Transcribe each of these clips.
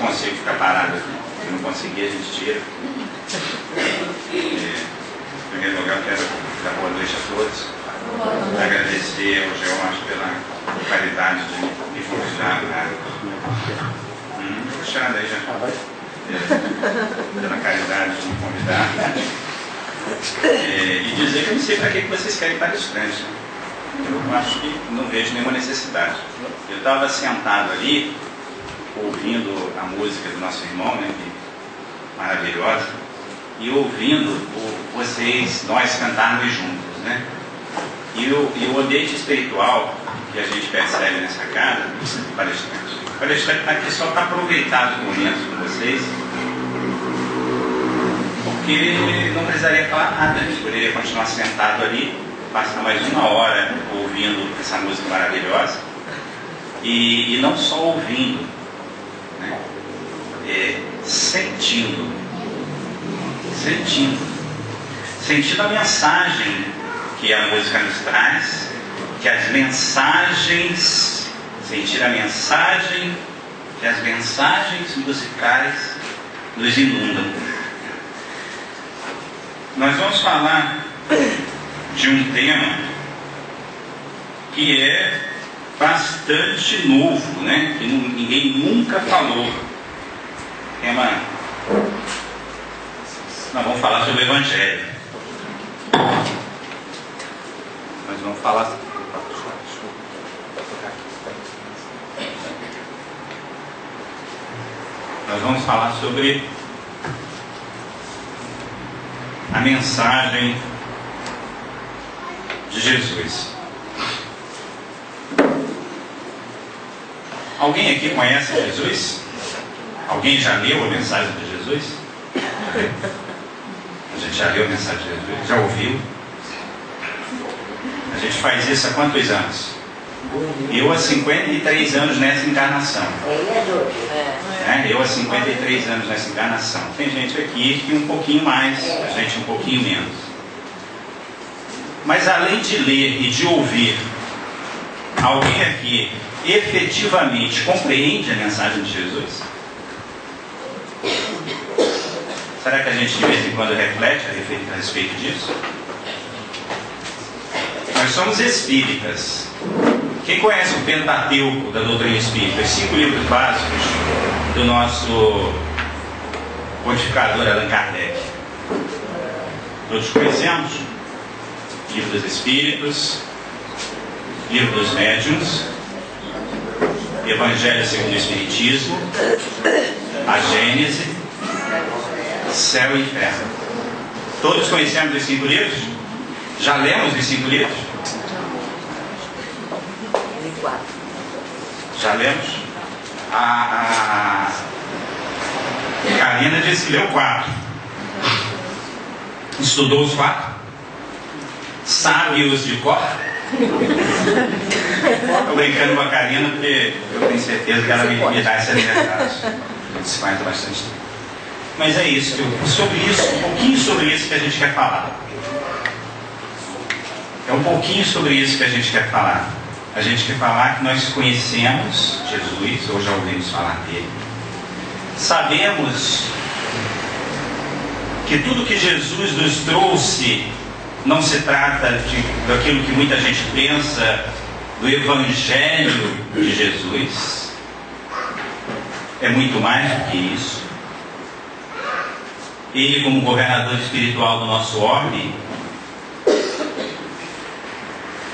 consigo ficar parado aqui. Se não conseguir, a gente tira. Em primeiro lugar, eu quero dar boa noite a todos. Agradecer ao George pela qualidade de me convidar. Puxado aí já. Pela caridade de me convidar. E dizer que eu não sei para que vocês querem palestrantes. Eu acho que não vejo nenhuma necessidade. Eu estava sentado ali, ouvindo a música do nosso irmão, né, que maravilhosa, e ouvindo nós cantarmos juntos, né? E o ambiente espiritual que a gente percebe nessa casa, o palestrante está aqui só para aproveitar o momento com vocês, porque não precisaria falar nada, ele poderia continuar sentado ali, passar mais uma hora ouvindo essa música maravilhosa, e não só ouvindo, né? Sentindo a mensagem que a música nos traz, que as mensagens, sentir a mensagem que as mensagens musicais nos inundam. Nós vamos falar de um tema que é bastante novo, né? Que ninguém nunca falou. Tema. Nós vamos falar sobre o Evangelho. Nós vamos falar. Nós vamos falar sobre a mensagem de Jesus. Alguém aqui conhece Jesus? Alguém já leu a mensagem de Jesus? A gente já leu a mensagem de Jesus? Já ouviu? A gente faz isso há quantos anos? Eu há 53 anos nessa encarnação. Eu há 53 anos nessa encarnação. Tem gente aqui que um pouquinho mais, a gente um pouquinho menos. Mas além de ler e de ouvir, alguém aqui efetivamente compreende a mensagem de Jesus? Será que a gente de vez em quando reflete a respeito disso? Nós somos espíritas. Quem conhece o Pentateuco da doutrina espírita, os 5 livros básicos do nosso codificador Allan Kardec? Todos conhecemos? Livro dos Espíritos, Livro dos Médiuns, Evangelho segundo o Espiritismo, a Gênese, Céu e Inferno. Todos conhecemos os 5 livros? Já lemos os 5 livros? Já lemos? A Karina disse que leu 4. Estudou os 4? Sabe-os de cor? Estou brincando com a Karina porque eu tenho certeza que ela me dá essa liberdade. A gente se conhece bastante tempo. Mas é isso, um pouquinho sobre isso que a gente quer falar. É um pouquinho sobre isso que a gente quer falar. A gente quer falar que nós conhecemos Jesus, ou já ouvimos falar dele. Sabemos que tudo que Jesus nos trouxe não se trata daquilo que muita gente pensa, do Evangelho de Jesus. É muito mais do que isso. Ele, como governador espiritual do nosso orbe,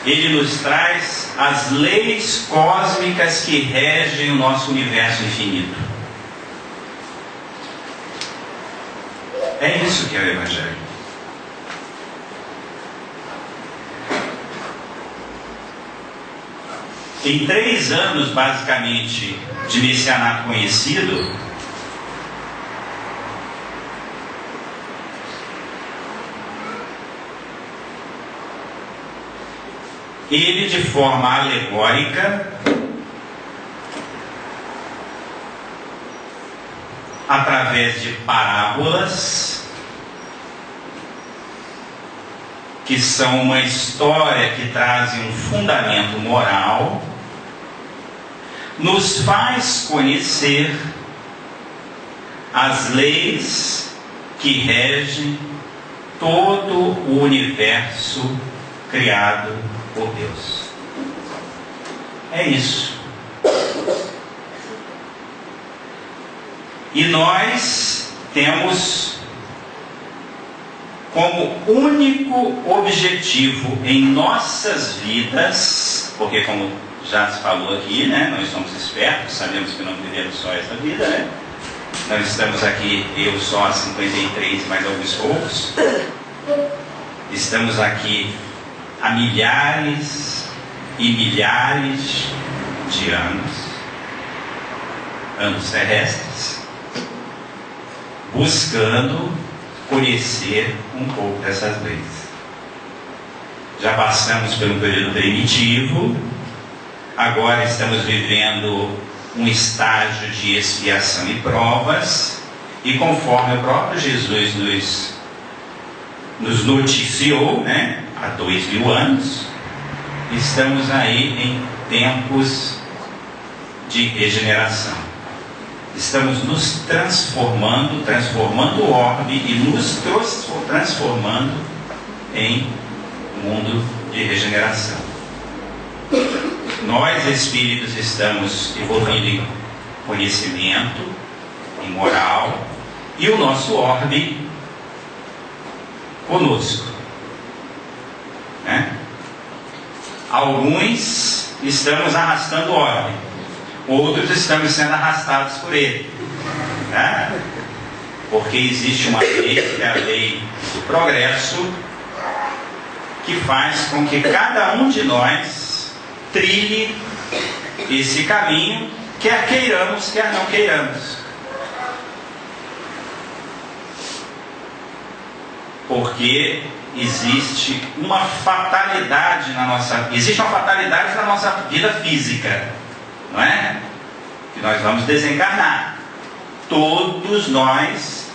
ele nos traz as leis cósmicas que regem o nosso universo infinito. É isso que é o Evangelho. Em 3 anos, basicamente, de messianato conhecido, ele, de forma alegórica, através de parábolas, que são uma história que traz um fundamento moral, nos faz conhecer as leis que regem todo o universo criado por Deus. É isso. E nós temos como único objetivo em nossas vidas, porque como já se falou aqui, né, nós somos espertos, sabemos que não vivemos só essa vida, né? Nós estamos aqui, eu só há 53, mais alguns poucos. Estamos aqui há milhares e milhares de anos terrestres, buscando conhecer um pouco dessas leis. Já passamos pelo período primitivo, agora estamos vivendo um estágio de expiação e provas, e conforme o próprio Jesus nos noticiou, né, há 2000 anos, estamos aí em tempos de regeneração. Estamos nos transformando o orbe e nos transformando em mundo de regeneração. Nós, espíritos, estamos evoluindo em conhecimento, em moral, e o nosso orbe conosco, né? Alguns estamos arrastando o orbe, outros estamos sendo arrastados por ele, né? Porque existe uma lei, que é a lei do progresso, que faz com que cada um de nós trilhe esse caminho, quer queiramos, quer não queiramos. Porque existe uma fatalidade na nossa vida física, não é? Que nós vamos desencarnar. Todos nós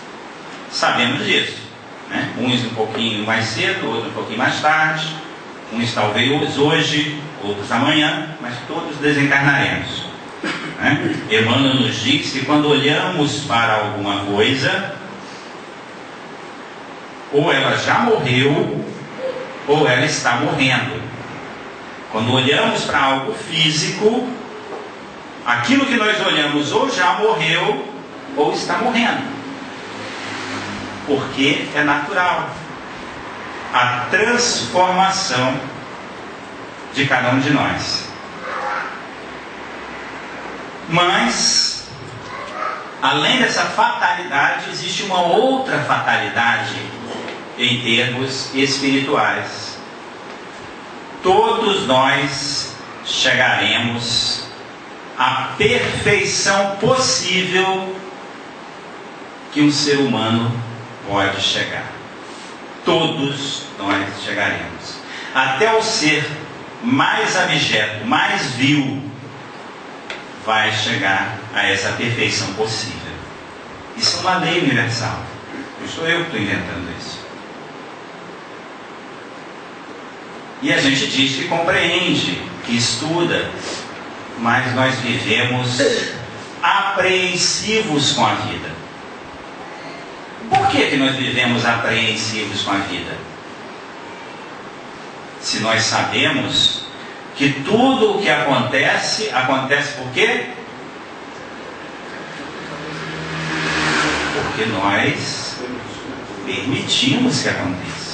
sabemos disso, né? Uns um pouquinho mais cedo, outros um pouquinho mais tarde, uns talvez hoje, outros amanhã, mas todos desencarnaremos, né? Emmanuel nos diz que quando olhamos para alguma coisa, ou ela já morreu, ou ela está morrendo. Quando olhamos para algo físico, aquilo que nós olhamos ou já morreu, ou está morrendo. Porque é natural a transformação de cada um de nós. Mas, além dessa fatalidade, existe uma outra fatalidade em termos espirituais. Todos nós chegaremos à perfeição possível que um ser humano pode chegar. Todos nós chegaremos. Até o ser mais abjeto, mais vil, vai chegar a essa perfeição possível. Isso é uma lei universal. Não sou eu que estou inventando isso. E a gente diz que compreende, que estuda, mas nós vivemos apreensivos com a vida. Por que nós vivemos apreensivos com a vida? Se nós sabemos que tudo o que acontece, acontece por quê? Porque nós permitimos que aconteça.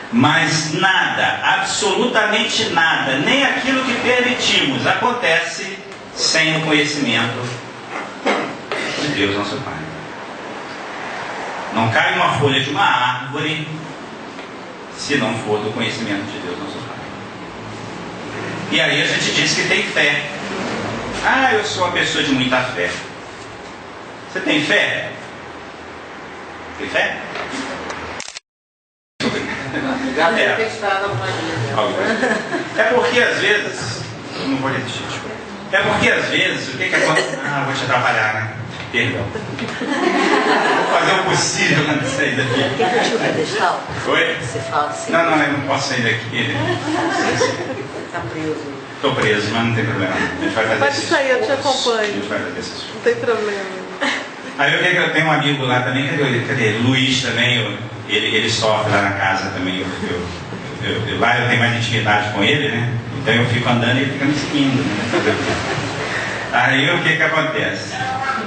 Mas nada, absolutamente nada, nem aquilo que permitimos, acontece sem o conhecimento de Deus nosso Pai. Não cai uma folha de uma árvore se não for do conhecimento de Deus nosso Pai. E aí a gente diz que tem fé. Ah, eu sou uma pessoa de muita fé. Você tem fé? Tem fé? É porque às vezes, eu não vou resistir, é porque às vezes, o que acontece? Ah, vou te atrapalhar, né? Perdão. Vou fazer o possível para sair daqui. Quer que eu tire o pedestal? Oi? Você fala assim. Não, eu não posso sair daqui. Está preso. Estou preso, mas não tem problema. A gente vai fazer. Pode sair, eu te acompanho. A gente vai fazer essas coisas. Não tem problema. Aí eu tenho um amigo lá também, cadê? Luiz também, ele sofre lá na casa também. Lá eu tenho mais intimidade com ele, né? Então eu fico andando e ele fica me seguindo, né? Aí o que acontece?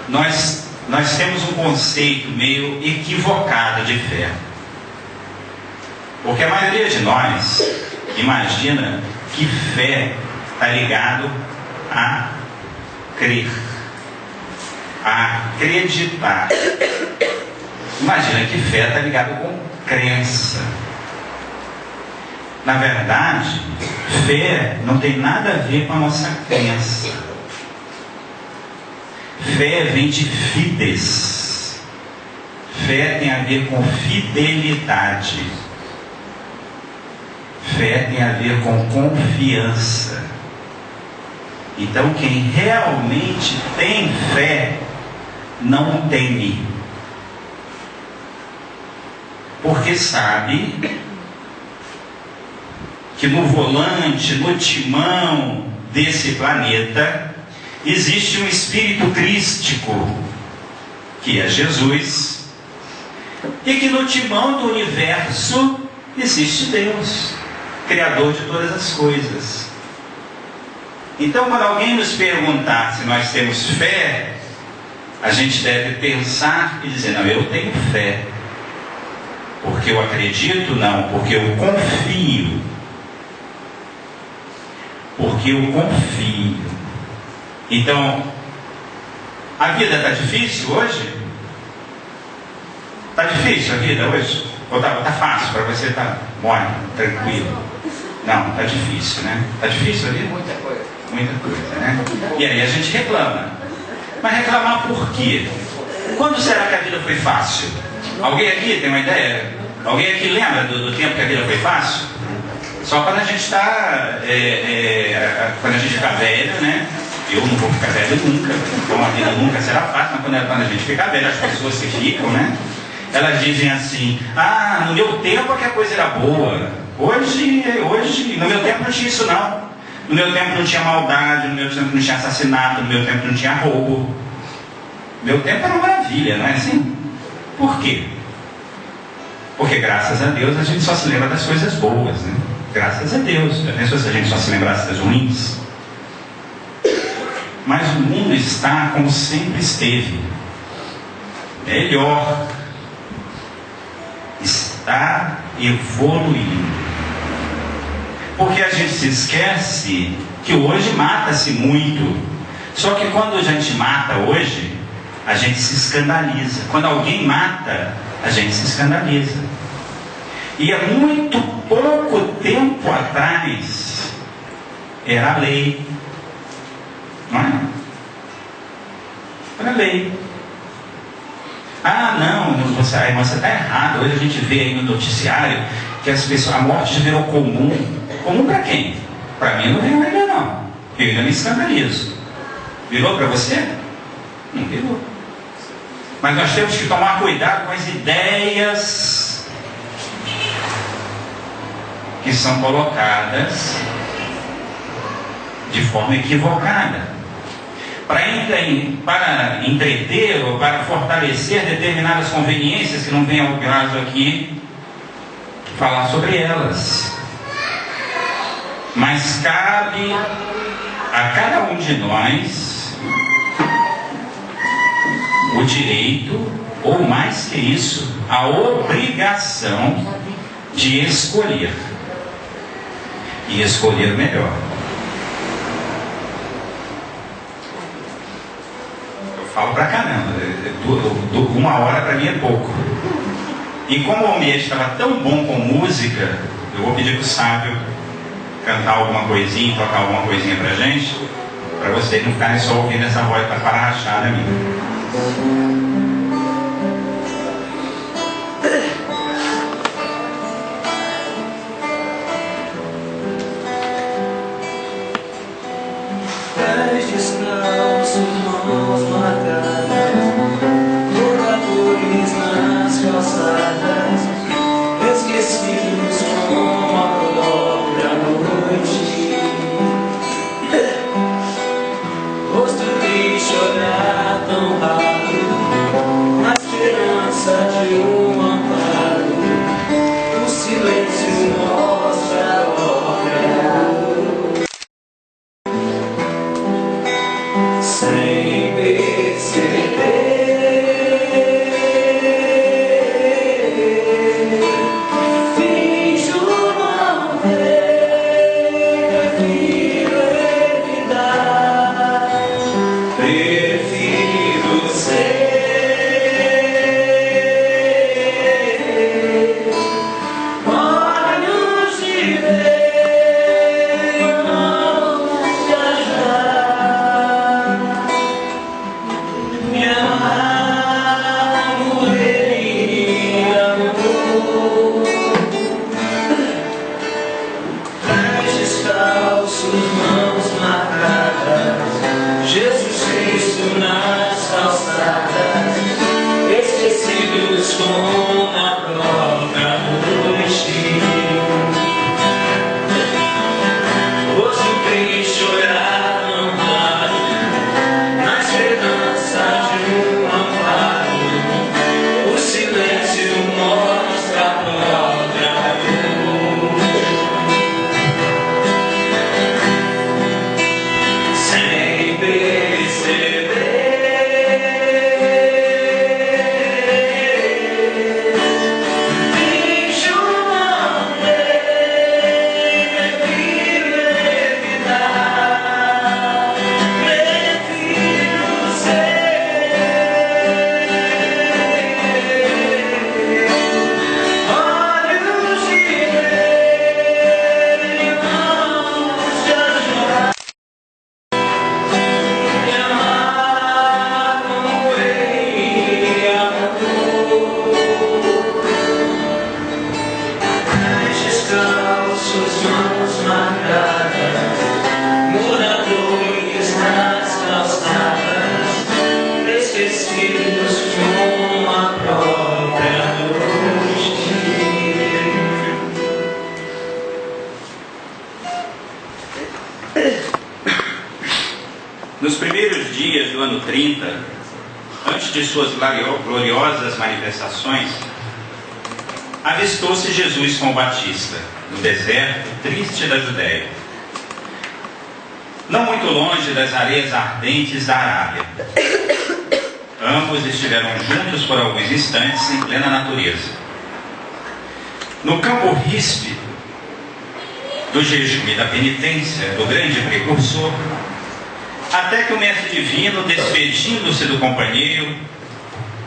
Nós temos um conceito meio equivocado de fé. Porque a maioria de nós imagina que fé está ligado a crer, a acreditar. Imagina que fé está ligado com crença. Na verdade, fé não tem nada a ver com a nossa crença. Fé vem de fides. Fé tem a ver com fidelidade. Fé tem a ver com confiança. Então quem realmente tem fé não teme, porque sabe que no volante, no timão desse planeta existe um espírito crístico, que é Jesus, e que no timão do universo existe Deus, Criador de todas as coisas. Então, quando alguém nos perguntar se nós temos fé, a gente deve pensar e dizer: não, eu tenho fé. Porque eu acredito? Não, porque eu confio. Porque eu confio. Então, a vida está difícil hoje? Está difícil a vida hoje? Ou está fácil para você? Está mole, tranquilo? Não, está difícil, né? Está difícil a vida? Muita coisa. Muita coisa, né? E aí a gente reclama. Mas reclamar por quê? Quando será que a vida foi fácil? Alguém aqui tem uma ideia? Alguém aqui lembra do tempo que a vida foi fácil? Só quando a gente está... quando a gente ficar velho, né? Eu não vou ficar velho nunca. Então a vida nunca será fácil. Mas quando a gente ficar velho, as pessoas que ficam, né? Elas dizem assim: ah, no meu tempo é que a coisa era boa. Hoje, no meu tempo não tinha isso não. No meu tempo não tinha maldade, no meu tempo não tinha assassinato, no meu tempo não tinha roubo. Meu tempo era uma maravilha, não é assim? Por quê? Porque graças a Deus a gente só se lembra das coisas boas, né? Graças a Deus. Já pensou se a gente só se lembrasse das ruins? Mas o mundo está como sempre esteve. Melhor. Está evoluindo. Porque a gente se esquece que hoje mata-se muito. Só que quando a gente mata hoje, a gente se escandaliza. Quando alguém mata, a gente se escandaliza. E há muito pouco tempo atrás, era a lei. Não é? Era a lei. Ah, não, você está errado. Hoje a gente vê aí no noticiário que as pessoas, a morte já virou comum. Comum para quem? Para mim não virou ainda não. Eu ainda me escandalizo. Virou para você? Não virou. Mas nós temos que tomar cuidado com as ideias que são colocadas de forma equivocada. Para entreter ou para fortalecer determinadas conveniências que não vem ao caso aqui falar sobre elas. Mas cabe a cada um de nós o direito, ou mais que isso, a obrigação de escolher. E escolher melhor. Eu falo pra caramba, 1 hora para mim é pouco. E como o ambiente estava tão bom com música, eu vou pedir para o Sábio cantar alguma coisinha, tocar alguma coisinha pra gente, para vocês não ficarem só ouvindo essa voz para rachar a minha. Rosto triste, olhar tão raro. Nos primeiros dias do ano 30, antes de suas gloriosas manifestações, avistou-se Jesus com o Batista, no deserto triste da Judéia, não muito longe das areias ardentes da Arábia. Ambos estiveram juntos por alguns instantes em plena natureza. No campo ríspido do jejum e da penitência do grande precursor, até que o mestre divino, despedindo-se do companheiro,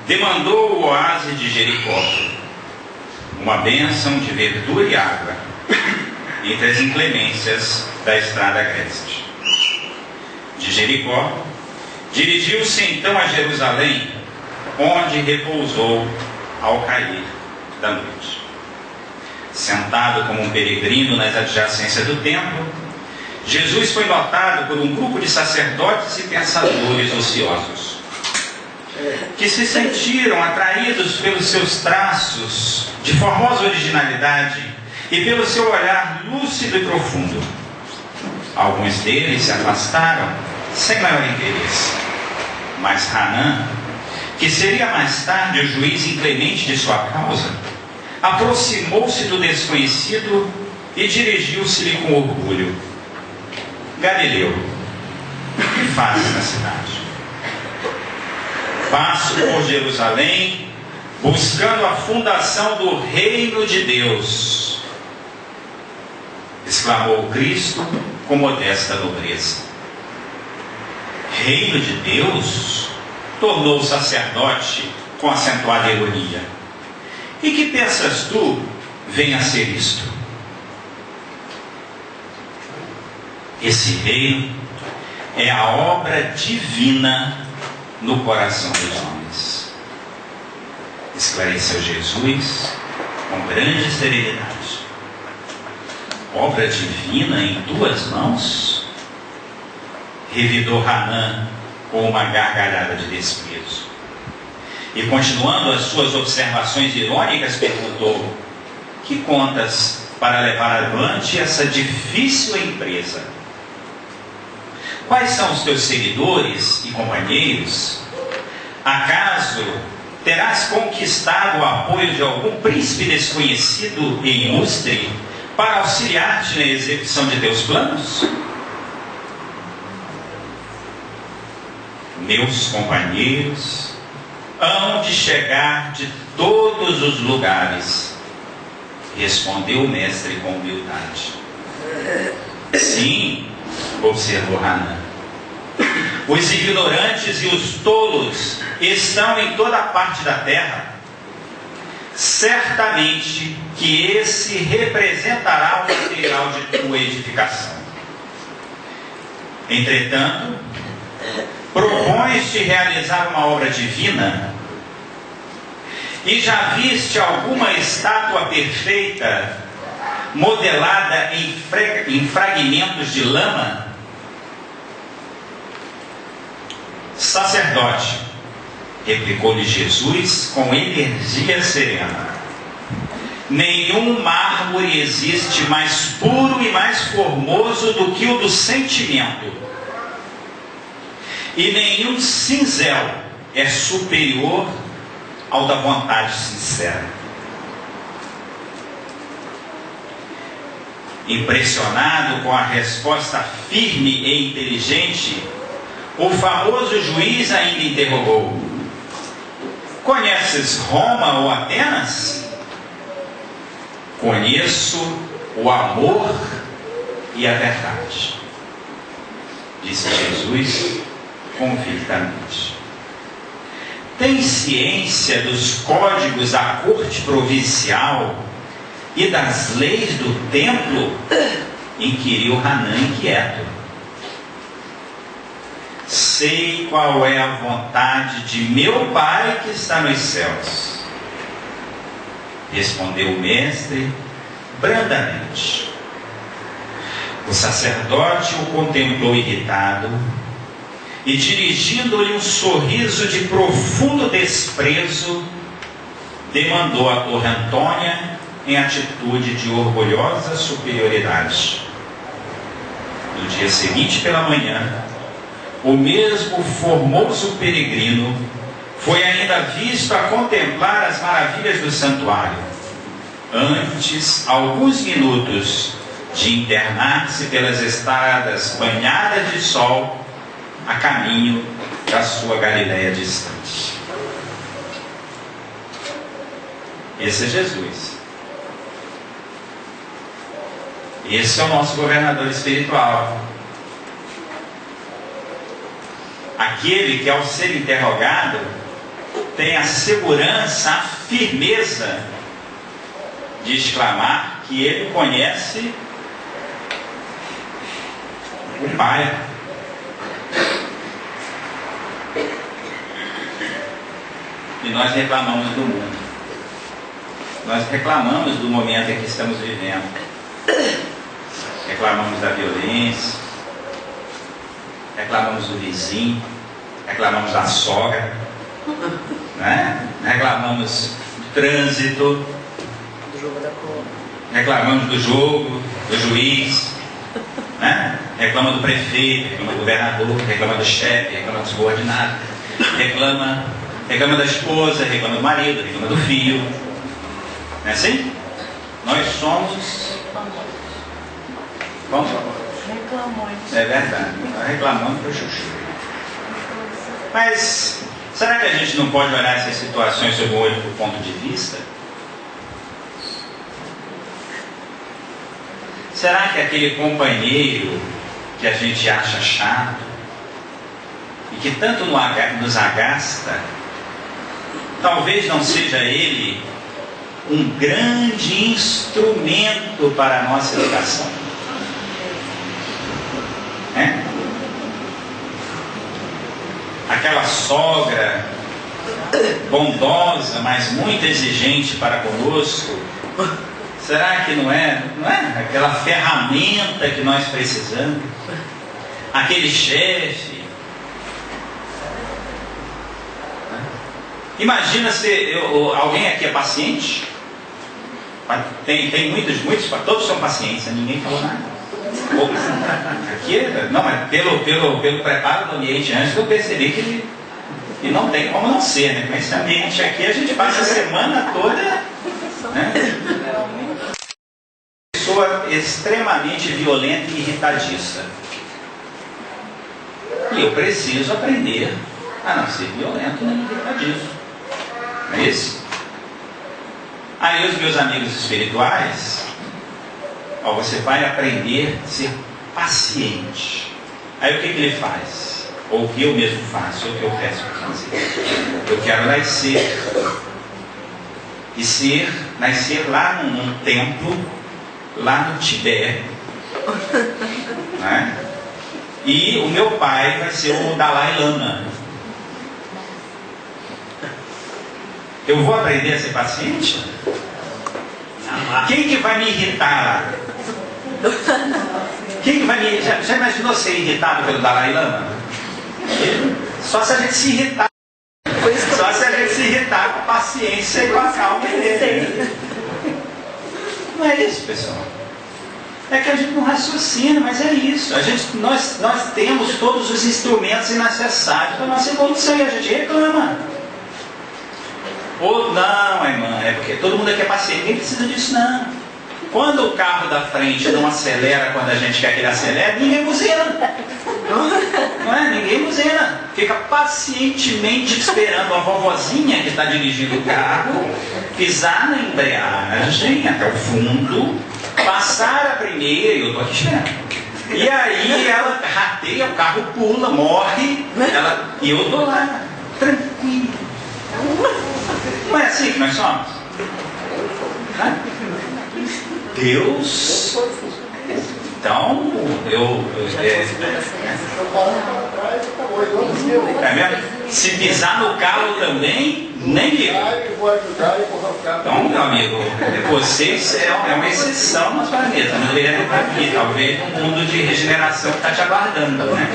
demandou o oásis de Jericó, uma bênção de verdura e água, entre as inclemências da estrada agreste. De Jericó, dirigiu-se então a Jerusalém, onde repousou ao cair da noite. Sentado como um peregrino nas adjacências do templo, Jesus foi notado por um grupo de sacerdotes e pensadores ociosos, que se sentiram atraídos pelos seus traços de formosa originalidade e pelo seu olhar lúcido e profundo. Alguns deles se afastaram sem maior interesse, mas Hanã, que seria mais tarde o juiz inclemente de sua causa, aproximou-se do desconhecido e dirigiu-se-lhe com orgulho: Galileu, o que fazes na cidade? Passo por Jerusalém, buscando a fundação do reino de Deus, exclamou Cristo com modesta nobreza. Reino de Deus? Tornou o sacerdote com acentuada ironia. E que pensas tu venha a ser isto? Esse reino é a obra divina no coração dos homens, esclareceu Jesus com grande serenidade. Obra divina em tuas mãos? Revidou Hanã com uma gargalhada de desprezo. E continuando as suas observações irônicas, perguntou: que contas para levar avante essa difícil empresa? Quais são os teus seguidores e companheiros? Acaso terás conquistado o apoio de algum príncipe desconhecido e ilustre para auxiliar-te na execução de teus planos? Meus companheiros hão de chegar de todos os lugares, respondeu o mestre com humildade. Sim, observou Hanã, os ignorantes e os tolos estão em toda parte da terra. Certamente que esse representará o material de tua edificação. Entretanto, propões-te realizar uma obra divina? E já viste alguma estátua perfeita, modelada em fragmentos de lama? Sacerdote, replicou-lhe Jesus com energia serena, nenhum mármore existe mais puro e mais formoso do que o do sentimento, e nenhum cinzel é superior ao da vontade sincera. Impressionado com a resposta firme e inteligente, o famoso juiz ainda interrogou: conheces Roma ou Atenas? Conheço o amor e a verdade, disse Jesus convictamente. Tem ciência dos códigos da corte provincial e das leis do templo? Inquiriu Hanã inquieto. Sei qual é a vontade de meu Pai que está nos céus, respondeu o mestre brandamente. O sacerdote o contemplou irritado e, dirigindo-lhe um sorriso de profundo desprezo, demandou a torre Antônia em atitude de orgulhosa superioridade: no dia seguinte pela manhã, o mesmo formoso peregrino foi ainda visto a contemplar as maravilhas do santuário, antes, alguns minutos, de internar-se pelas estradas banhadas de sol, a caminho da sua Galiléia distante. Esse é Jesus. Esse é o nosso governador espiritual. Aquele que, ao ser interrogado, tem a segurança, a firmeza de exclamar que ele conhece o Pai. E nós reclamamos do mundo. Nós reclamamos do momento em que estamos vivendo. Reclamamos da violência, reclamamos do vizinho, reclamamos da sogra, né? Reclamamos do trânsito, reclamamos do jogo, do juiz, né? Reclama do prefeito, reclama do governador, reclama do chefe, reclama do subordinado, reclama da esposa, reclama do marido, reclama do filho. Não é assim? Nós somos... Vamos? Reclamões. É verdade, nós reclamamos para o chuchu. Mas será que a gente não pode olhar essas situações sob um outro ponto de vista? Será que aquele companheiro que a gente acha chato e que tanto nos agasta, talvez não seja ele um grande instrumento para a nossa educação? Aquela sogra bondosa, mas muito exigente para conosco, será que não é aquela ferramenta que nós precisamos? Aquele chefe. Imagina se alguém aqui é paciente. Tem muitos, todos são pacientes, ninguém falou nada. Aqui, não, mas pelo preparo do ambiente antes, eu percebi que não tem como não ser, né? Com esse ambiente aqui, a gente passa a semana toda, né? Pessoa extremamente violenta e irritadiça. E eu preciso aprender a não ser violento nem irritadiço. Não é isso? Aí os meus amigos espirituais, você vai aprender a ser paciente. Aí o que ele faz? Ou o que eu mesmo faço, ou o que eu peço para fazer? Eu quero nascer. E nascer lá num templo, lá no Tibete. Né? E o meu pai vai ser o Dalai Lama. Eu vou aprender a ser paciente? Quem que vai me irritar lá? Quem que vai me... Já imaginou ser irritado pelo Dalai Lama? Só se a gente se irritar. Só se a gente se irritar com a paciência e com a calma dele. Não é isso, pessoal. É que a gente não raciocina, mas é isso. Nós temos todos os instrumentos necessários para a nossa evolução e a gente reclama. Ou não, irmã, é porque todo mundo aqui é paciente. Ninguém precisa disso, não. Quando o carro da frente não acelera quando a gente quer que ele acelere, ninguém buzina. Não é? Ninguém buzina. Fica pacientemente esperando a vovozinha que está dirigindo o carro pisar na embreagem até o fundo, passar a primeira, e eu estou aqui esperando. E aí ela rateia, o carro pula, morre, e eu estou lá, tranquilo. Não é assim que nós somos? Deus. Então, é mesmo? Se pisar no carro também, nem liga. Então, meu amigo, vocês é uma exceção no planeta, não deveria ter aqui, talvez um mundo de regeneração que está te aguardando, né?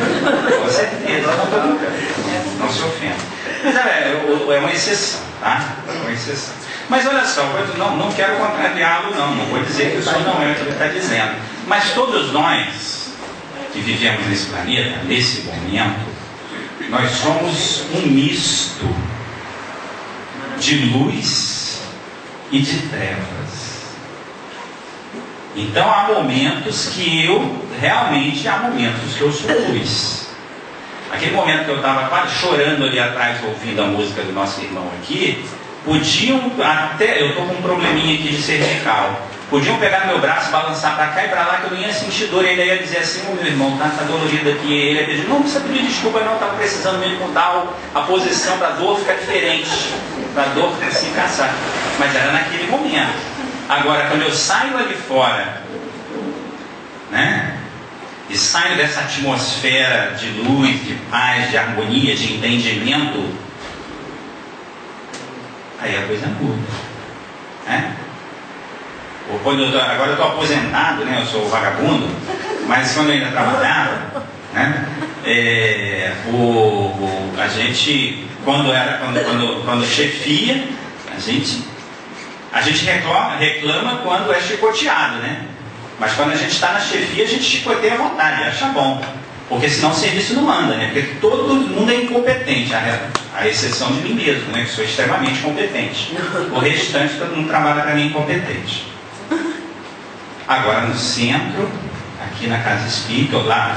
Com certeza, não se ofenda. Mas é uma exceção, tá? É uma exceção. Mas olha só, não quero contrariá-lo, não vou dizer que o senhor não é o que ele está dizendo. Mas todos nós que vivemos nesse planeta, nesse momento, nós somos um misto de luz e de trevas. Então há momentos que há momentos que eu sou luz. Aquele momento que eu estava quase chorando ali atrás, ouvindo a música do nosso irmão aqui, podiam até, eu estou com um probleminha aqui de cervical, podiam pegar meu braço, balançar para cá e para lá, que eu não ia sentir dor, e ainda ia dizer assim: ô meu irmão, tá dolorido aqui. Ele ia pedir: não precisa pedir desculpa, não, estava precisando mesmo mudar a posição para a dor ficar diferente, para a dor se encaixar. Mas era naquele momento. Agora, quando eu saio ali fora, né, e saio dessa atmosfera de luz, de paz, de harmonia, de entendimento, aí a coisa muda, né? Agora eu estou aposentado, né? Eu sou vagabundo, mas quando eu ainda trabalhava, né? A gente, quando chefia, a gente reclama quando é chicoteado, né? Mas quando a gente está na chefia, a gente chicoteia à vontade, acha bom. Porque senão o serviço não anda, né? Porque todo mundo é incompetente, a exceção de mim mesmo, né? Que sou extremamente competente. O restante, todo mundo trabalha para mim incompetente. Agora no centro, aqui na Casa Espírita, ou lá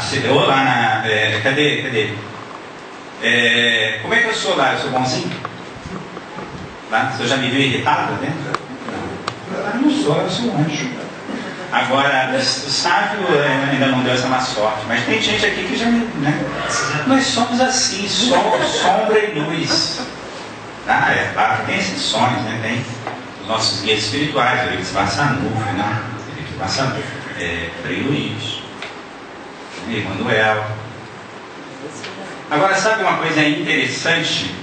na... cadê? Como é que eu sou lá? Eu sou bonzinho? Lá? Você já me viu irritado, né? Não. Eu não sou, eu sou um anjo. Agora, o sábio ainda não deu essa má sorte, mas tem gente aqui que já, né? Nós somos assim, sombra e luz. Claro que tem exceções, né? Tem os nossos guias espirituais, o Elis Bassanufo, né? Frei Luiz, Emmanuel. Agora, sabe uma coisa interessante?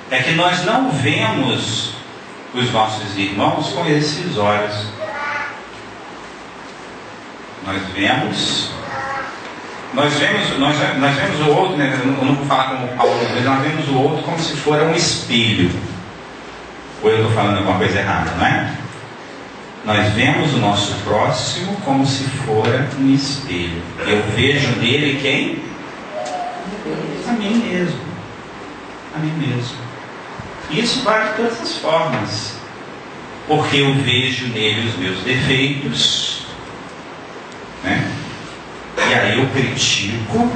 É que nós não vemos os nossos irmãos com esses olhos. Nós vemos o outro, né? Eu não vou falar como Paulo, mas nós vemos o outro como se for um espelho. Ou eu estou falando alguma coisa errada, não é? Nós vemos o nosso próximo como se fora um espelho. Eu vejo nele quem? A mim mesmo. A mim mesmo. Isso vale de todas as formas. Porque eu vejo nele os meus defeitos, né? E aí eu critico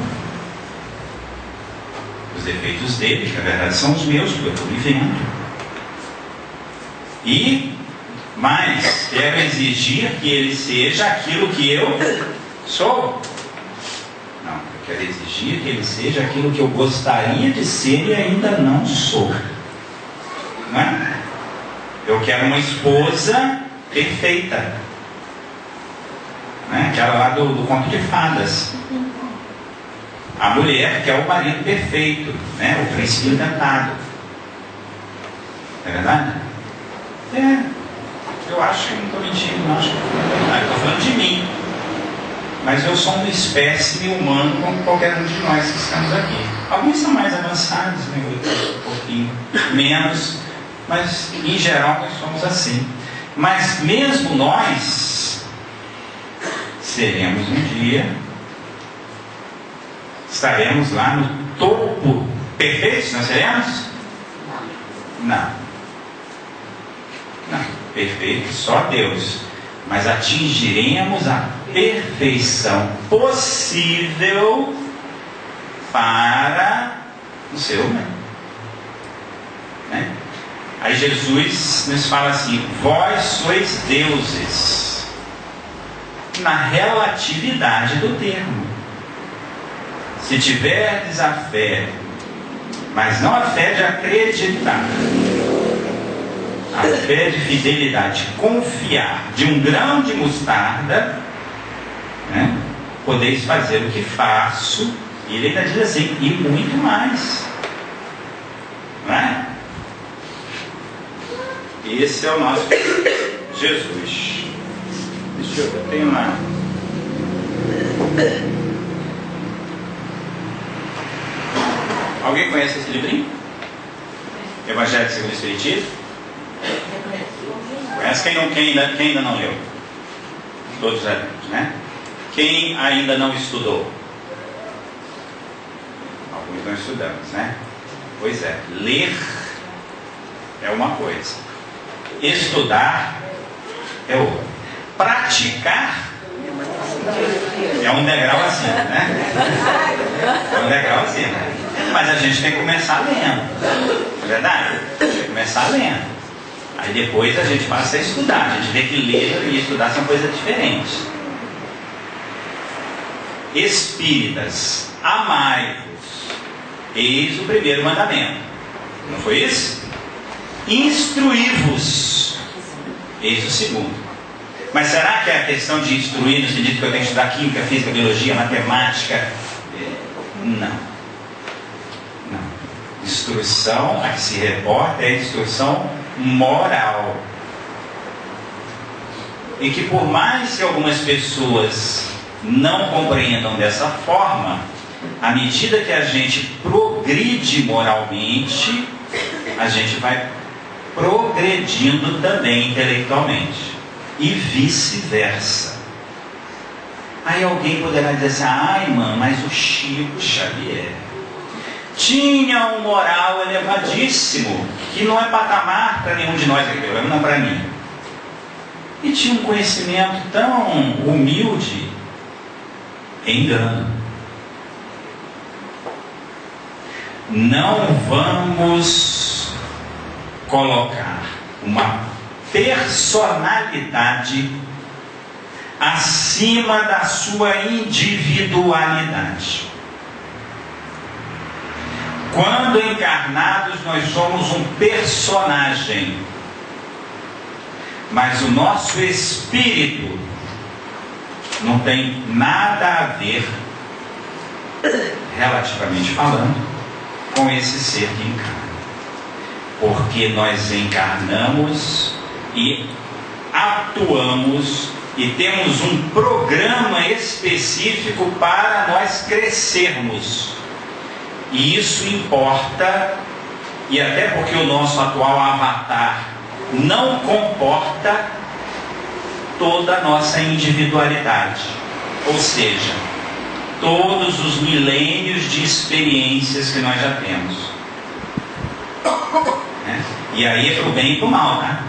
os defeitos dele, que na verdade são os meus, porque eu estou me vendo. Mas quero exigir que ele seja aquilo que eu sou. Não, eu quero exigir que ele seja aquilo que eu gostaria de ser e ainda não sou. Não é? Eu quero uma esposa perfeita, né? Aquela lá do conto de fadas. A mulher quer o marido perfeito, né? O príncipe encantado. É verdade? Eu acho que não estou mentindo, não. Acho que estou falando de mim. Mas eu sou uma espécime humano como qualquer um de nós que estamos aqui. Alguns são mais avançados, né? Um pouquinho menos. Mas em geral nós somos assim. Mas mesmo nós seremos um dia, estaremos lá no topo. Perfeitos nós seremos? Não. Perfeito, só Deus. Mas atingiremos a perfeição possível para o ser humano, né? Aí Jesus nos fala assim: vós sois deuses, na relatividade do termo. Se tiverdes a fé, mas não a fé de acreditar, a fé de fidelidade, confiar, de um grão de mostarda, né, podeis fazer o que faço. E ele ainda diz assim: e muito mais, não é? Esse é o nosso Jesus. Deixa eu ver, eu tenho uma... Alguém conhece esse livrinho? Evangelho segundo o Espiritismo? Conhece? Quem ainda não leu? Todos já lemos, né? Quem ainda não estudou? alguns não estudamos, né? Pois é, ler é uma coisa, estudar é outra, praticar é um degrau acima, né? É um degrau acima. Mas a gente tem que começar lendo, não é verdade? Tem que começar lendo. Aí depois a gente passa a estudar. A gente vê que ler e estudar são coisas diferentes. Espíritas, amai-vos, eis o primeiro mandamento. Não foi isso? Instruí-vos, eis o segundo. Mas será que é a questão de instruir no sentido que eu tenho que estudar química, física, biologia, matemática? Não. Não. Instrução a que se reporta é instrução moral. E que por mais que algumas pessoas não compreendam dessa forma, à medida que a gente progride moralmente, a gente vai progredindo também intelectualmente. E vice-versa. Aí alguém poderá dizer assim: ai, mano, mas o Chico Xavier tinha um moral elevadíssimo, que não é patamar para nenhum de nós aqui, pelo menos não para mim. E tinha um conhecimento tão humilde. Engano. Não vamos colocar uma personalidade acima da sua individualidade. Quando encarnados, nós somos um personagem, mas o nosso espírito não tem nada a ver, relativamente falando, com esse ser que encarna. Porque nós encarnamos e atuamos e temos um programa específico para nós crescermos. E isso importa, e até porque o nosso atual avatar não comporta toda a nossa individualidade. Ou seja, todos os milênios de experiências que nós já temos. E aí é para o bem e para o mal, tá?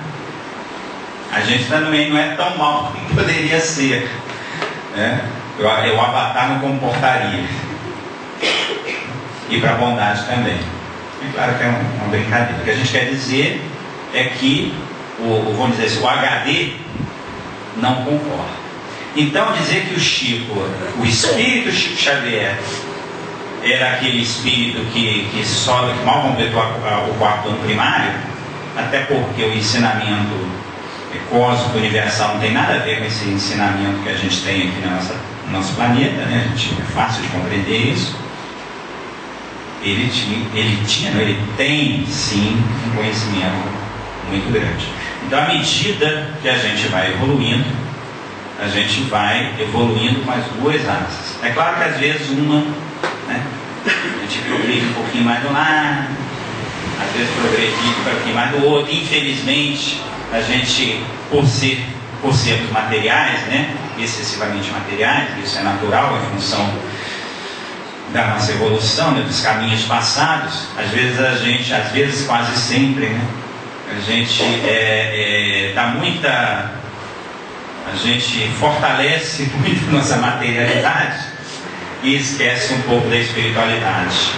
A gente também não é tão mal como poderia ser, né? O avatar não comportaria. E para a bondade também. É claro que é uma brincadeira. O que a gente quer dizer é que vamos dizer assim, o HD não comporta. Então dizer que o espírito Chico Xavier era aquele espírito que mal completou o quarto ano primário, até porque o ensinamento cósmico universal não tem nada a ver com esse ensinamento que a gente tem aqui no nosso planeta, né? É fácil de compreender isso. Ele tem sim um conhecimento muito grande. Então, à medida que a gente vai evoluindo, a gente vai evoluindo com as duas asas. É claro que às vezes uma, né, a gente progride um pouquinho mais do lado, às vezes progride um pouquinho mais do outro. Infelizmente, a gente, por sermos materiais, né, excessivamente materiais, isso é natural, é função da nossa evolução, né, dos caminhos passados. Às vezes quase sempre, né, a gente a gente fortalece muito a nossa materialidade e esquece um pouco da espiritualidade.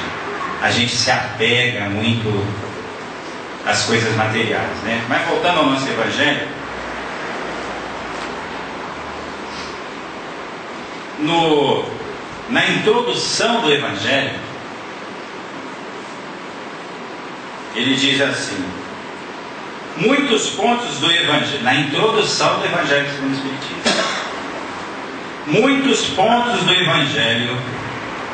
A gente se apega muito às coisas materiais, né? Mas voltando ao nosso Evangelho, na introdução do Evangelho, ele diz assim, muitos pontos do Evangelho, na introdução do Evangelho segundo o Espiritismo, muitos pontos do Evangelho,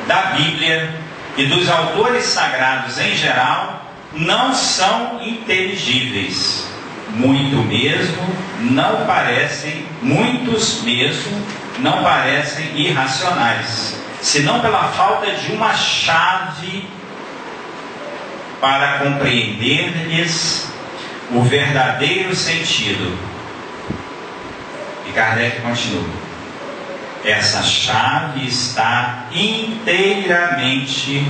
da Bíblia e dos autores sagrados em geral não são inteligíveis. Muitos mesmo não parecem irracionais, senão pela falta de uma chave para compreender-lhes o verdadeiro sentido. E Kardec continua: essa chave está inteiramente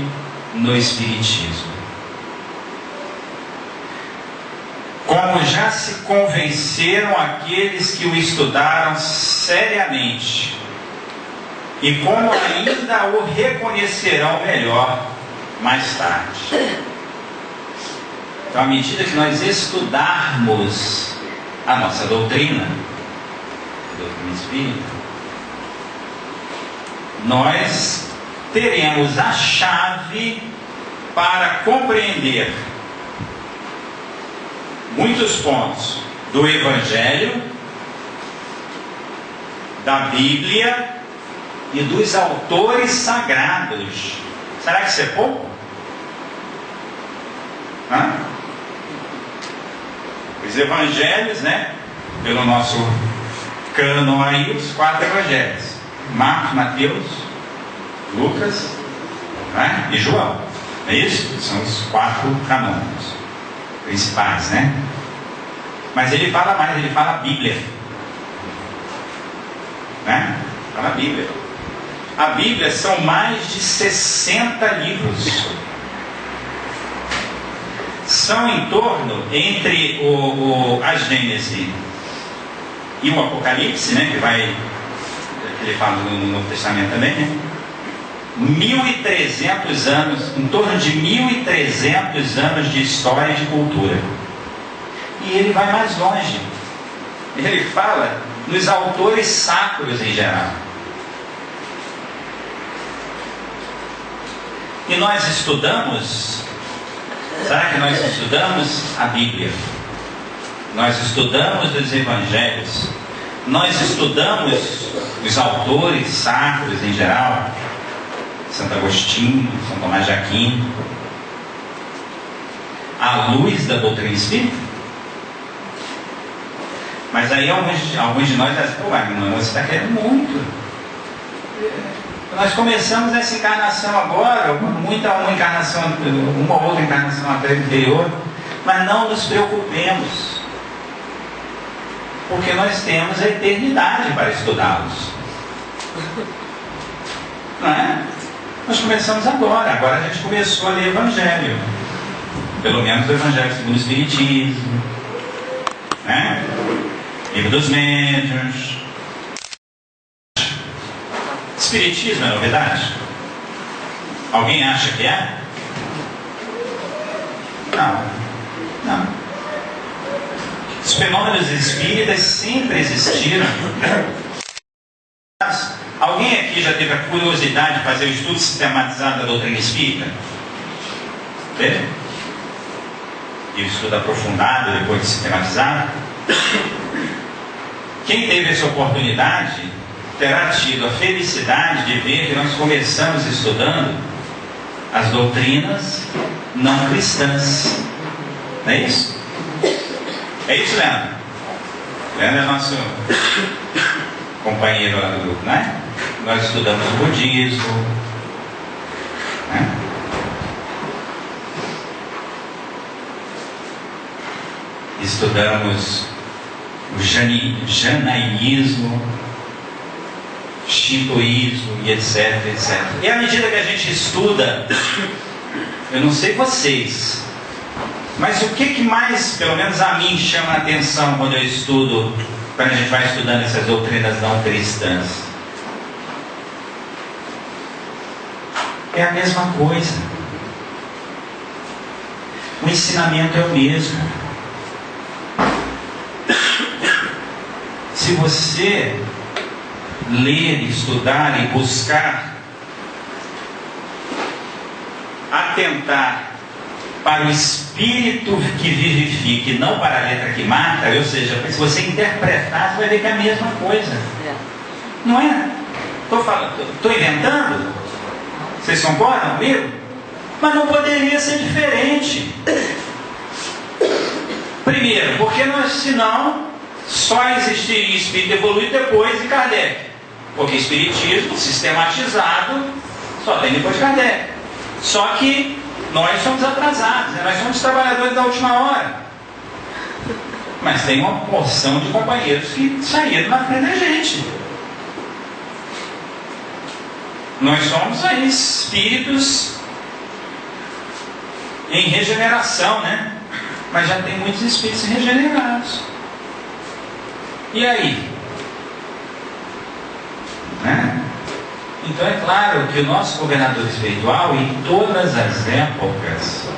no Espiritismo. Como já se convenceram aqueles que o estudaram seriamente, e como ainda o reconhecerão melhor mais tarde. Então, à medida que nós estudarmos a nossa doutrina, a doutrina espírita, nós teremos a chave para compreender muitos pontos do Evangelho, da Bíblia e dos autores sagrados. Será que isso é pouco? Os evangelhos, né? Pelo nosso cânon aí, os 4 evangelhos: Marcos, Mateus, Lucas, né? E João. É isso? São os 4 canônicos principais, né? Mas ele fala mais, ele fala a Bíblia, né? Fala a Bíblia. A Bíblia são mais de 60 livros. São em torno, entre a Gênese e o Apocalipse, né, que ele fala no Novo Testamento também, né, 1.300 anos, em torno de 1.300 anos de história e de cultura. E ele vai mais longe. Ele fala nos autores sacros em geral. E nós estudamos, será que nós estudamos a Bíblia? Nós estudamos os Evangelhos? Nós estudamos os autores sacros em geral? Santo Agostinho, São Tomás de Aquino, à luz da doutrina espírita? Mas aí alguns de nós dizem: pô, Wagner, você está querendo muito. Nós começamos essa encarnação agora, uma ou outra encarnação até anterior, mas não nos preocupemos, porque nós temos a eternidade para estudá-los. Não é? Nós começamos agora a gente começou a ler Evangelho, pelo menos o Evangelho segundo o Espiritismo, né? Livro dos Médiuns. Espiritismo é novidade? Alguém acha que é? Não. Os fenômenos espíritas sempre existiram. Alguém aqui já teve a curiosidade de fazer o estudo sistematizado da doutrina espírita? Teve? E o estudo aprofundado depois de sistematizado? Quem teve essa oportunidade terá tido a felicidade de ver que nós começamos estudando as doutrinas não cristãs. Não é isso? É isso, Leandro? Leandro é nosso companheiro lá do grupo, não é? Nós estudamos o budismo, né? Estudamos o janainismo, shintoísmo e etc. E à medida que a gente estuda, eu não sei vocês, mas o que mais, pelo menos a mim, chama a atenção quando eu estudo, quando a gente vai estudando essas doutrinas não cristãs? É a mesma coisa. O ensinamento é o mesmo. Se você ler, estudar e buscar atentar para o espírito que vivifica e não para a letra que mata, ou seja, se você interpretar, você vai ver que é a mesma coisa. Não é? Estou inventando? Vocês concordam comigo? Mas não poderia ser diferente. Primeiro, porque senão só existiria espírito evoluído depois de Kardec. Porque espiritismo sistematizado só tem depois de Kardec. Só que nós somos atrasados, né? Nós somos trabalhadores da última hora. Mas tem uma porção de companheiros que saíram na frente da gente. Nós somos aí espíritos em regeneração, né? Mas já tem muitos espíritos regenerados. E aí? Né? Então é claro que o nosso governador espiritual, em todas as épocas,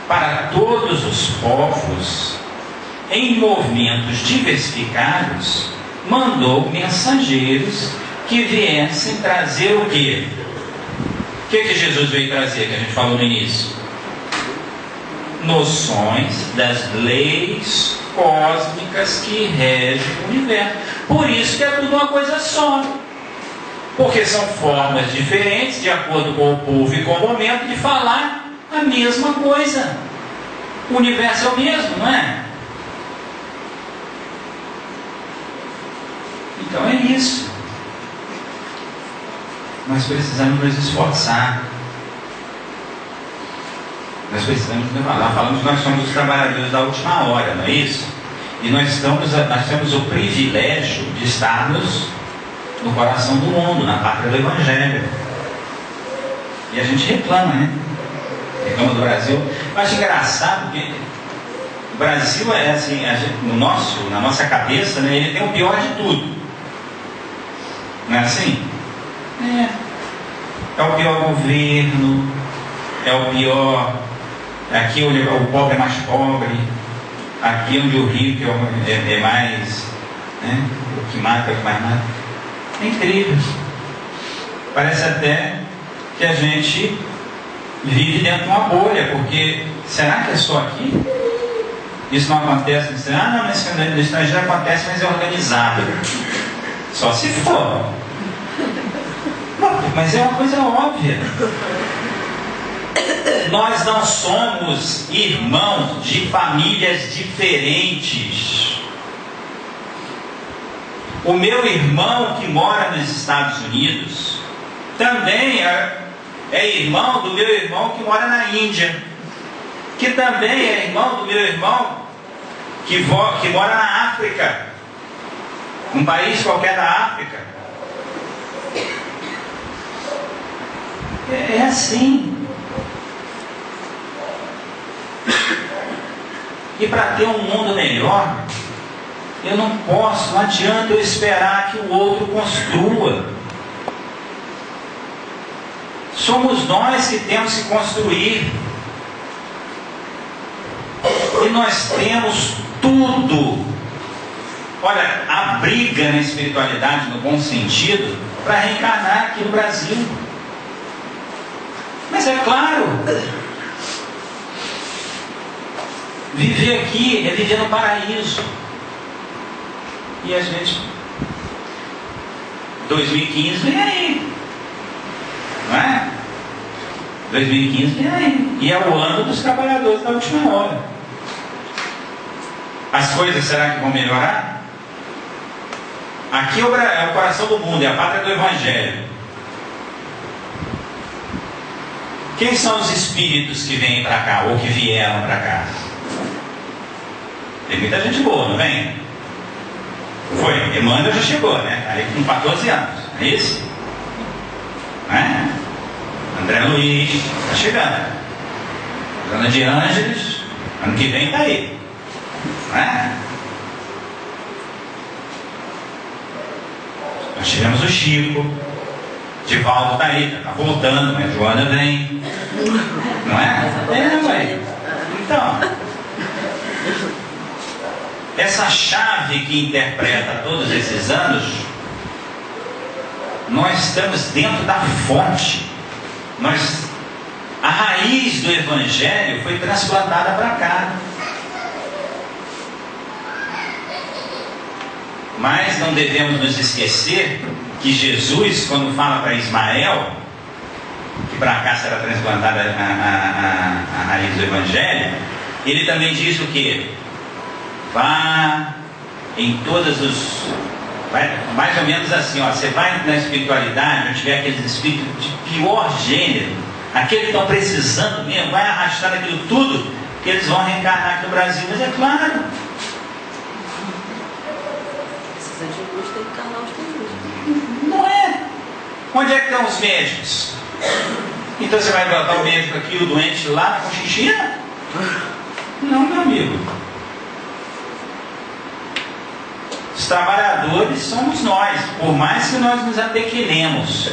para todos os povos, em movimentos diversificados, mandou mensageiros que viessem trazer o quê? O que Jesus veio trazer, que a gente falou no início? Noções das leis cósmicas que regem o universo. Por isso que é tudo uma coisa só. Porque são formas diferentes, de acordo com o povo e com o momento, de falar a mesma coisa. O universo é o mesmo, não é? Então é isso. Nós precisamos nos esforçar. Nós precisamos falar. Falamos que nós somos os trabalhadores da última hora, não é isso? E nós temos o privilégio de estarmos no coração do mundo, na pátria do Evangelho. E a gente reclama, né? Reclama do Brasil. Eu acho engraçado que o Brasil é assim, na nossa cabeça, né, ele tem o pior de tudo. Não é assim? É o pior governo, é o pior. Aqui onde o pobre é mais pobre, aqui onde o rico é mais, né, o que mata é o que mais mata. É incrível. Parece até que a gente vive dentro de uma bolha, porque será que é só aqui? Isso não acontece? Não, no estrangeiro acontece, mas é organizado. Só se for. Mas é uma coisa óbvia. Nós não somos irmãos de famílias diferentes. O meu irmão que mora nos Estados Unidos também é irmão do meu irmão que mora na Índia, que também é irmão do meu irmão que mora na África, um país qualquer da África. É assim. E para ter um mundo melhor, eu não adianta eu esperar que o outro construa. Somos nós que temos que construir. E nós temos tudo. Olha, a briga na espiritualidade, no bom sentido, para reencarnar aqui no Brasil. Mas é claro, viver aqui é viver no paraíso. E a gente, 2015 vem aí, não é? 2015 vem aí. E é o ano dos trabalhadores da última hora. As coisas será que vão melhorar? Aqui é o coração do mundo, é a pátria do Evangelho. Quem são os espíritos que vêm para cá, ou que vieram para cá? Tem muita gente boa, não vem? Foi, Emmanuel já chegou, né? Aí com 14 anos, é isso? Não é? André Luiz, está chegando. Ana de Ângeles, ano que vem está aí. Não é? Nós tivemos o Chico, Divaldo está aí, está voltando, mas Joana vem. Não é? Ué. Então, essa chave que interpreta todos esses anos, nós estamos dentro da fonte. A raiz do Evangelho foi transplantada para cá. Mas não devemos nos esquecer que Jesus, quando fala para Ismael que para cá será transplantada a raiz do Evangelho, ele também diz o quê? Vá em todos os... mais ou menos assim, ó, você vai na espiritualidade, onde tiver aqueles espíritos de pior gênero, aqueles que estão precisando mesmo, vai arrastar aquilo tudo, que eles vão reencarnar aqui no Brasil. Mas é claro, precisa de luz, tem que encarnar os teus. não é? Onde é que estão os médicos? Então você vai botar o médico aqui, o doente lá com xixi? Não, meu amigo. Os trabalhadores somos nós, por mais que nós nos apequenemos.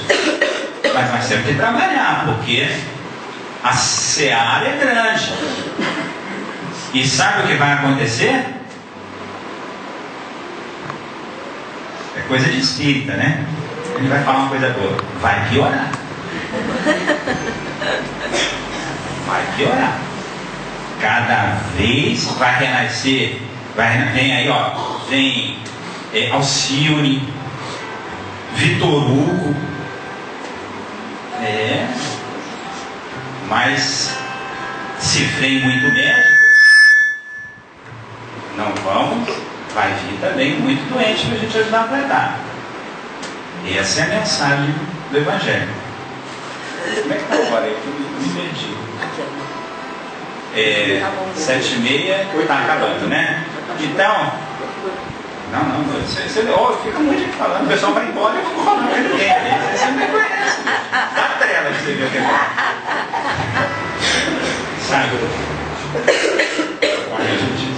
Mas nós temos que trabalhar, porque a seara é grande. E sabe o que vai acontecer? É coisa de espírita, né? Ele vai falar uma coisa boa. Vai piorar. Vai piorar. Cada vez vai renascer. Vem aí, ó. Vem Alcione, Vitor Hugo. Mas se vem muito médico, não vamos, vai vir também muito doente para a gente ajudar a tratar. Essa é a mensagem do Evangelho. Como é que está agora aí? Eu me perdi. 7h30 está acabando, né? Então, não, você fica muito aqui falando, o pessoal vai embora e eu fico falando com ninguém. Você não me conhece. Dá a trela que você viu aqui. Sabe? Olha, gente.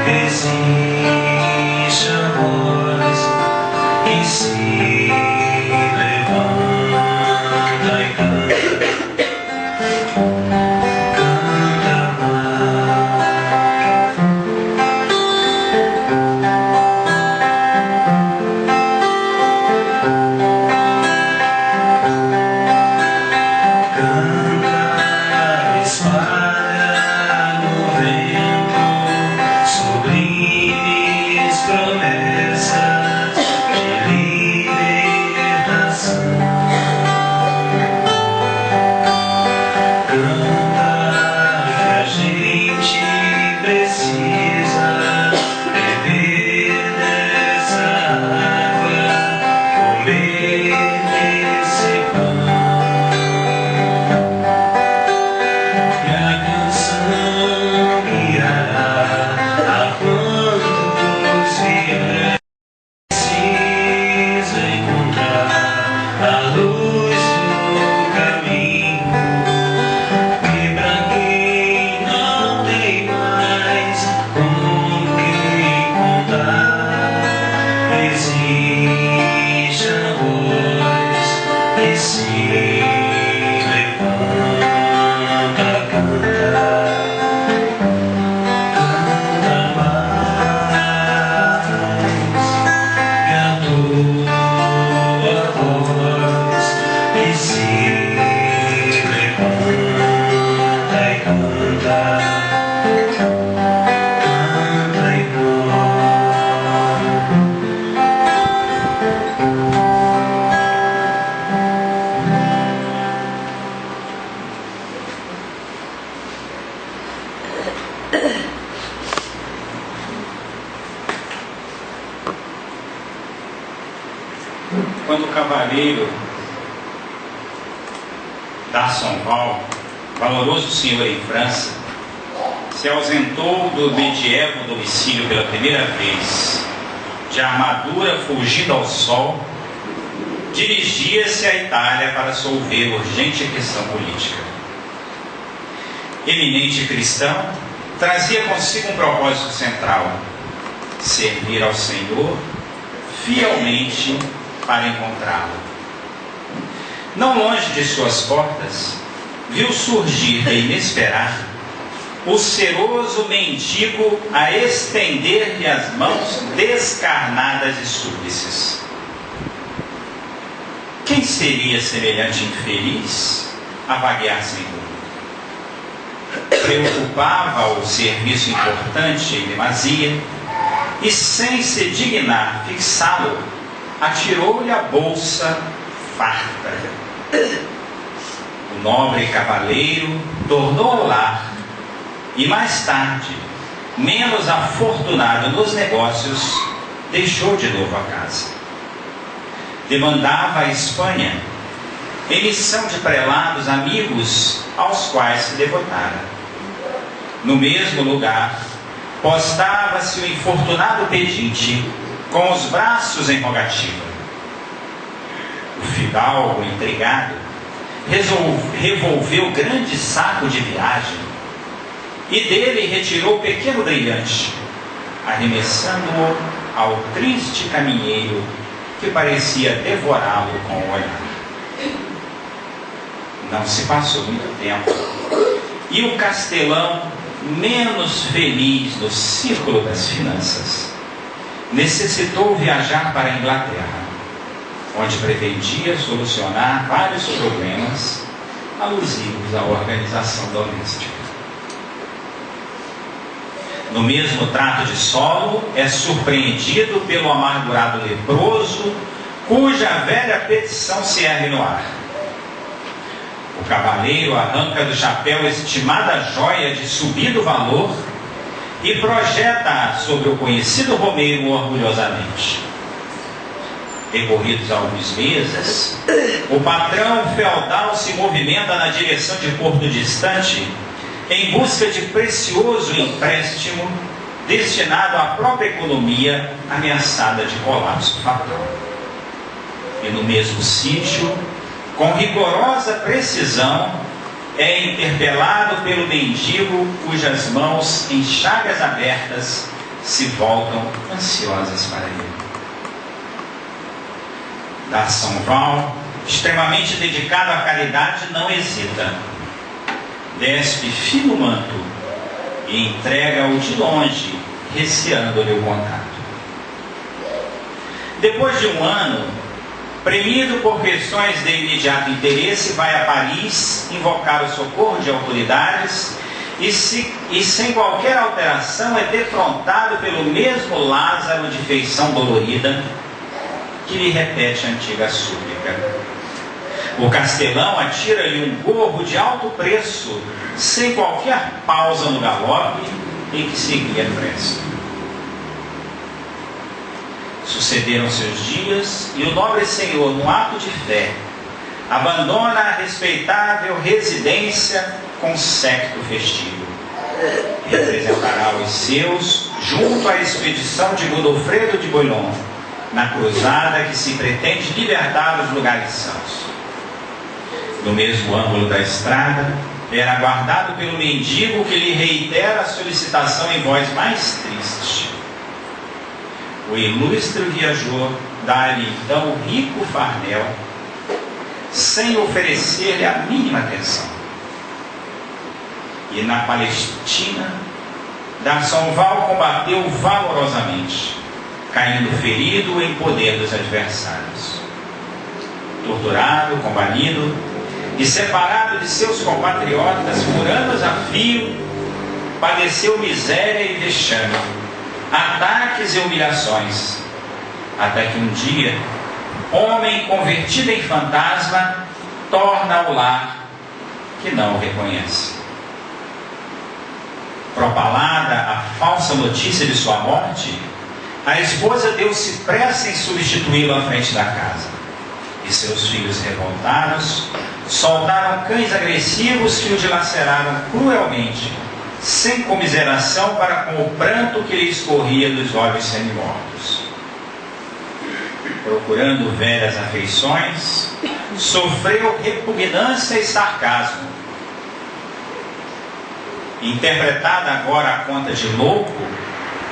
Existe a voz que se cavaleiro d'Arsonval, valoroso senhor em França, se ausentou do medievo domicílio pela primeira vez, de armadura fugindo ao sol, dirigia-se à Itália para solver urgente questão política. Eminente cristão, trazia consigo um propósito central: servir ao Senhor fielmente para encontrá-lo. Não longe de suas portas, viu surgir de inesperado o seroso mendigo a estender-lhe as mãos descarnadas e súplices. Quem seria semelhante infeliz a vaguear sem rumo? Preocupava o serviço importante em demasia, e sem se dignar fixá-lo, atirou-lhe a bolsa farta. O nobre cavaleiro tornou ao lar e mais tarde, menos afortunado nos negócios, deixou de novo a casa. Demandava a Espanha em missão de prelados amigos aos quais se devotara. No mesmo lugar, postava-se o infortunado pedinte com os braços em rogativa. O fidalgo intrigado revolveu grande saco de viagem e dele retirou o pequeno brilhante, arremessando-o ao triste caminheiro que parecia devorá-lo com o olhar. Não se passou muito tempo e o castelão, menos feliz no círculo das finanças, necessitou viajar para a Inglaterra, onde pretendia solucionar vários problemas alusivos à organização doméstica. No mesmo trato de solo, é surpreendido pelo amargurado leproso, cuja velha petição se ergue no ar. O cavaleiro arranca do chapéu estimada joia de subido valor e projeta-a sobre o conhecido romeiro orgulhosamente. Decorridos alguns meses, o patrão feudal se movimenta na direção de porto distante em busca de precioso empréstimo destinado à própria economia ameaçada de colapso fatal. E no mesmo sítio, com rigorosa precisão, é interpelado pelo mendigo cujas mãos em chagas abertas se voltam ansiosas para ele. D'Arsonval, extremamente dedicado à caridade, não hesita. Despe fino manto e entrega-o de longe, receando-lhe o contato. Depois de um ano, premido por questões de imediato interesse, vai a Paris invocar o socorro de autoridades e sem qualquer alteração é defrontado pelo mesmo Lázaro de feição dolorida, que lhe repete a antiga súplica. O castelão atira-lhe um gorro de alto preço, sem qualquer pausa no galope em que seguia pressa. Sucederam-se os dias e o nobre senhor, num ato de fé, abandona a respeitável residência com séquito festivo. Representará os seus junto à expedição de Godofredo de Bouillon, na cruzada que se pretende libertar os lugares santos. No mesmo ângulo da estrada, era aguardado pelo mendigo que lhe reitera a solicitação em voz mais triste. O ilustre viajor dá-lhe então o rico farnel, sem oferecer-lhe a mínima atenção. E na Palestina, D'Arsonval combateu valorosamente, caindo ferido em poder dos adversários. Torturado, combalido e separado de seus compatriotas por anos a fio, padeceu miséria e vexame, ataques e humilhações, até que um dia, homem convertido em fantasma, torna ao lar que não o reconhece. Propalada a falsa notícia de sua morte, a esposa deu-se pressa em substituí-lo à frente da casa. E seus filhos revoltados soltaram cães agressivos que o dilaceraram cruelmente, sem comiseração para com o pranto que lhe escorria dos olhos semimortos. Procurando velhas afeições, sofreu repugnância e sarcasmo. Interpretada agora a conta de louco,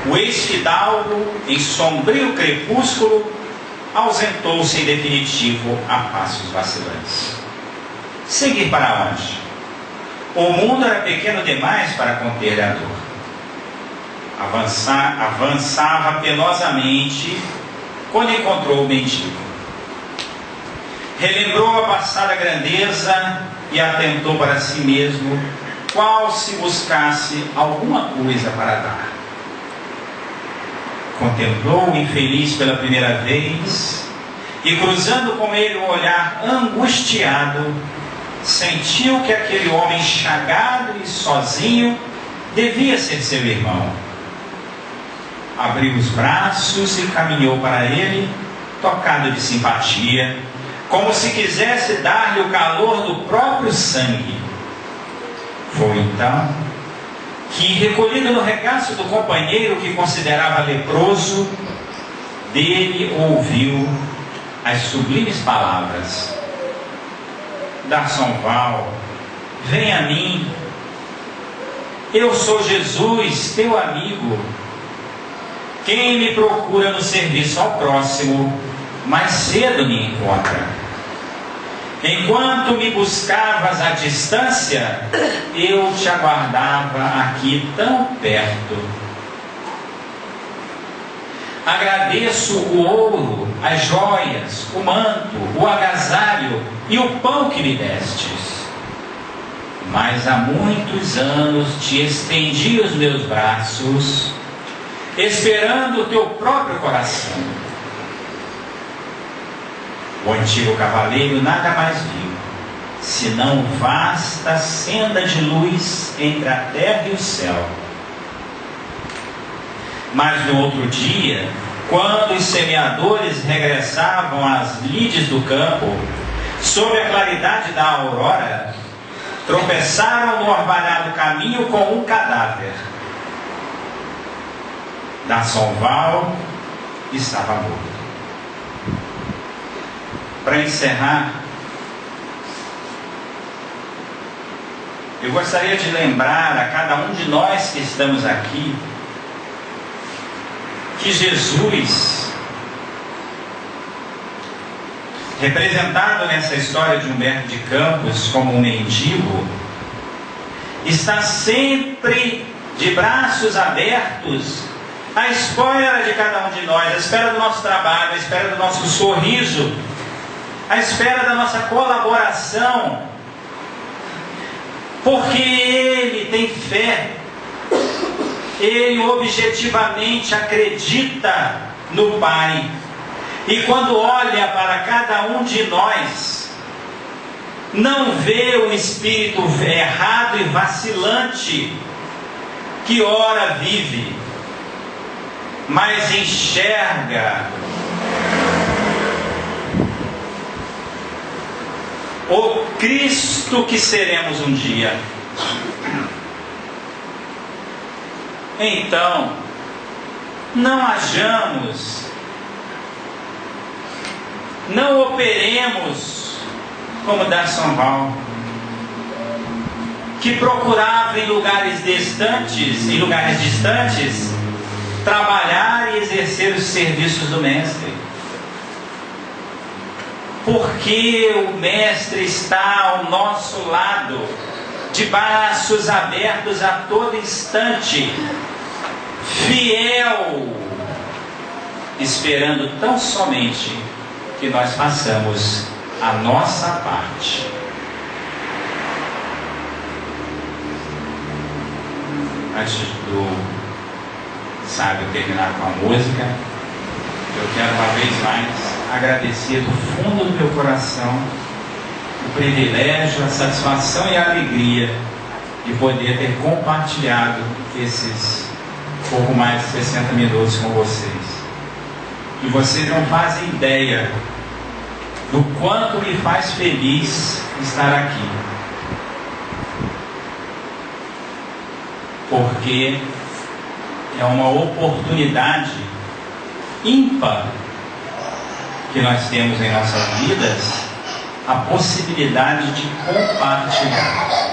o ex-fidalgo, em sombrio crepúsculo, ausentou-se em definitivo a passos vacilantes. Seguir para onde? O mundo era pequeno demais para conter a dor. Avançava penosamente quando encontrou o mendigo. Relembrou a passada grandeza e atentou para si mesmo, qual se buscasse alguma coisa para dar. Contemplou o infeliz pela primeira vez e, cruzando com ele um olhar angustiado, sentiu que aquele homem chagado e sozinho devia ser seu irmão. Abriu os braços e caminhou para ele, tocado de simpatia, como se quisesse dar-lhe o calor do próprio sangue. Foi então que, recolhido no regaço do companheiro que considerava leproso, dele ouviu as sublimes palavras: D'Arsonval, vem a mim. Eu sou Jesus, teu amigo. Quem me procura no serviço ao próximo, mais cedo me encontra. Enquanto me buscavas à distância, eu te aguardava aqui tão perto. Agradeço o ouro, as joias, o manto, o agasalho e o pão que me destes. Mas há muitos anos te estendi os meus braços, esperando o teu próprio coração. O antigo cavaleiro nada mais viu, senão vasta senda de luz entre a terra e o céu. Mas no outro dia, quando os semeadores regressavam às lides do campo, sob a claridade da aurora, tropeçaram no orvalhado caminho com um cadáver. D'Arsonval estava morto. Para encerrar, eu gostaria de lembrar a cada um de nós que estamos aqui que Jesus, representado nessa história de Humberto de Campos como um mendigo, está sempre de braços abertos à espera de cada um de nós, à espera do nosso trabalho, à espera do nosso sorriso, à espera da nossa colaboração, porque Ele tem fé, Ele objetivamente acredita no Pai, e quando olha para cada um de nós, não vê um espírito errado e vacilante, que ora vive, mas enxerga o Cristo que seremos um dia. Então, não hajamos, não operemos como D'Arsonval, que procurava em lugares distantes, trabalhar e exercer os serviços do Mestre. Porque o Mestre está ao nosso lado, de braços abertos a todo instante, fiel, esperando tão somente que nós façamos a nossa parte. Antes do sábio terminar com a música, eu quero uma vez mais agradecer do fundo do meu coração o privilégio, a satisfação e a alegria de poder ter compartilhado esses pouco mais de 60 minutos com vocês. E vocês não fazem ideia do quanto me faz feliz estar aqui. Porque é uma oportunidade ímpar que nós temos em nossas vidas, a possibilidade de compartilhar.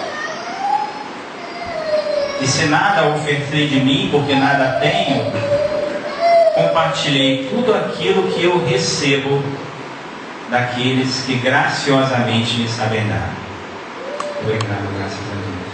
E se nada ofertei de mim, porque nada tenho, compartilhei tudo aquilo que eu recebo daqueles que graciosamente me sabem dar. Obrigado, graças a Deus.